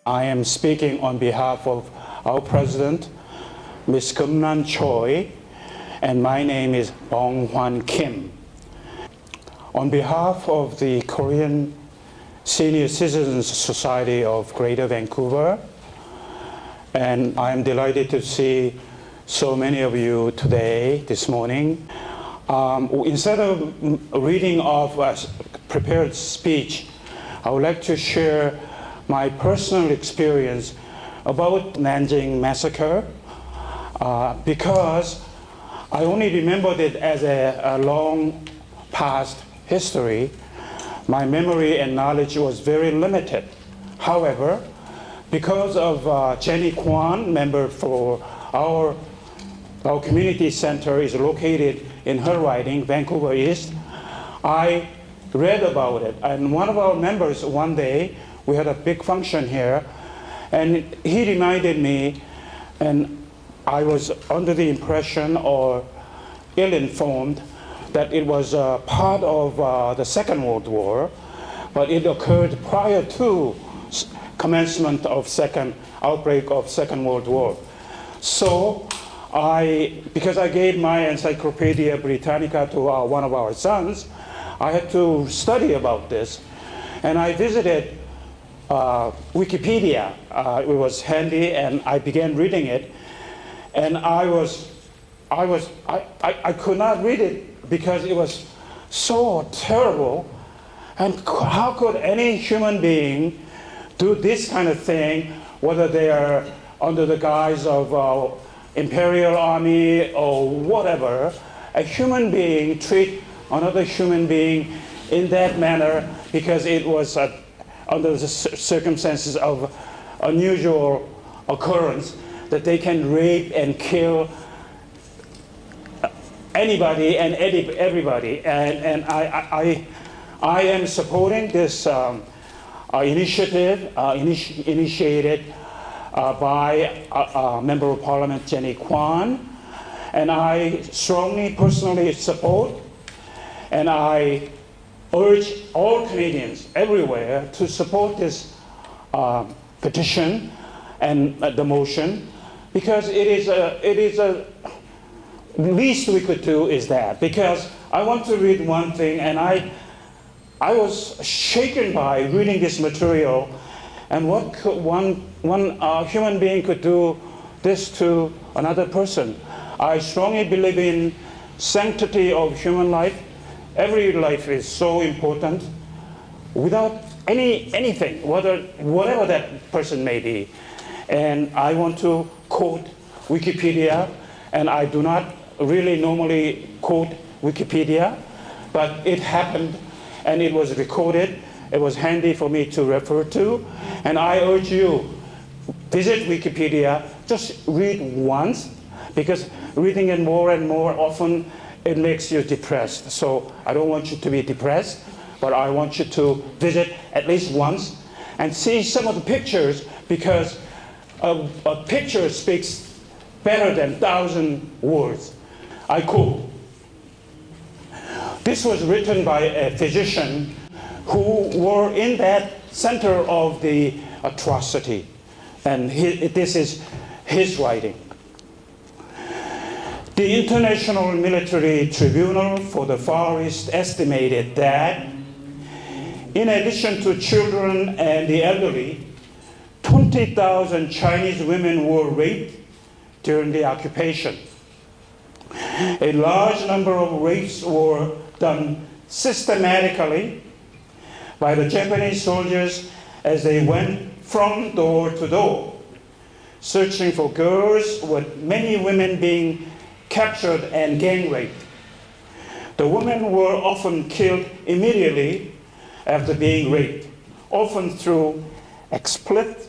I am speaking on behalf of our president, Ms. Keumnan Choi, and my name is Bong-Hwan Kim. On behalf of the Korean Senior Citizens Society of Greater Vancouver, and I am delighted to see so many of you today, this morning. Instead of reading off a prepared speech, I would like to share my personal experience about Nanjing Massacre because I only remembered it as a long past history. My memory and knowledge was very limited. However, because of Jenny Kwan, member for our community center is located in her riding, Vancouver East, I read about it. And one of our members, one day, we had a big function here, and he reminded me, and I was under the impression or ill-informed that it was part of the Second World War, but it occurred prior to commencement of outbreak of Second World War. So because I gave my Encyclopedia Britannica to one of our sons, I had to study about this, and I visited Wikipedia. It was handy, and I began reading it, and I could not read it because it was so terrible. And how could any human being do this kind of thing, whether they are under the guise of Imperial Army or whatever? A human being treat another human being in that manner because it was under the circumstances of unusual occurrence that they can rape and kill anybody and everybody. And I am supporting this initiative initiated by Member of Parliament Jenny Kwan, and I strongly personally support, and I urge all Canadians everywhere to support this petition and the motion, because it is a least we could do is that. Because I want to read one thing, and I was shaken by reading this material, and what could one human being could do this to another person. I strongly believe in sanctity of human life. Every life is so important, without anything, whatever that person may be. And I want to quote Wikipedia, and I do not really normally quote Wikipedia, but it happened and it was recorded. It was handy for me to refer to, and I urge you, visit Wikipedia, just read once, because reading it more and more often, it makes you depressed. So I don't want you to be depressed, but I want you to visit at least once and see some of the pictures, because a picture speaks better than 1,000 words. I quote, "This was written by a physician who were in that center of the atrocity." And this is his writing. "The International Military Tribunal for the Far East estimated that, in addition to children and the elderly, 20,000 Chinese women were raped during the occupation. A large number of rapes were done systematically by the Japanese soldiers as they went from door to door, searching for girls, with many women being captured and gang raped. The women were often killed immediately after being raped, often through explicit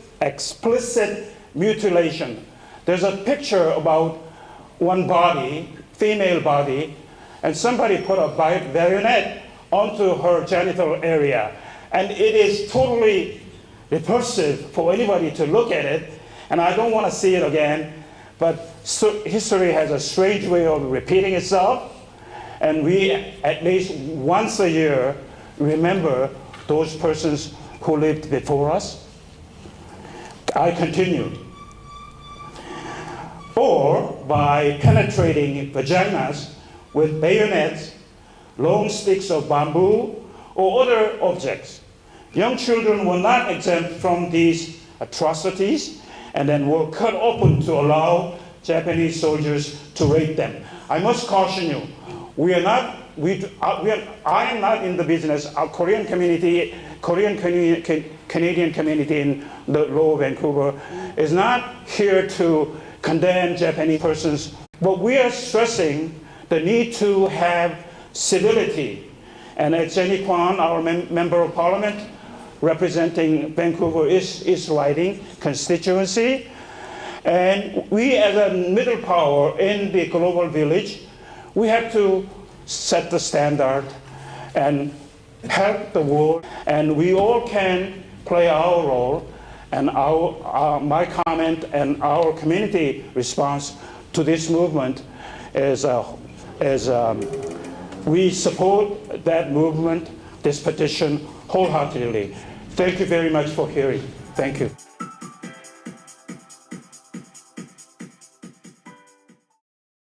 mutilation." There's a picture about one body, female body, and somebody put a bayonet onto her genital area. And it is totally repulsive for anybody to look at it, and I don't want to see it again. But history has a strange way of repeating itself, and we at least once a year remember those persons who lived before us. I continue. Or by penetrating vaginas with bayonets, long sticks of bamboo, or other objects. Young children were not exempt from these atrocities and then were cut open to allow Japanese soldiers to rape them. I must caution you, I am not in the business. Our Korean Canadian community in the Lower Vancouver is not here to condemn Japanese persons, but we are stressing the need to have civility. And as Jenny Kwan, our member of parliament representing Vancouver East Riding constituency, and we as a middle power in the global village, we have to set the standard and help the world, and we all can play our role. And my comment and our community response to this movement is we support that movement, this petition, wholeheartedly. Thank you very much for hearing. Thank you.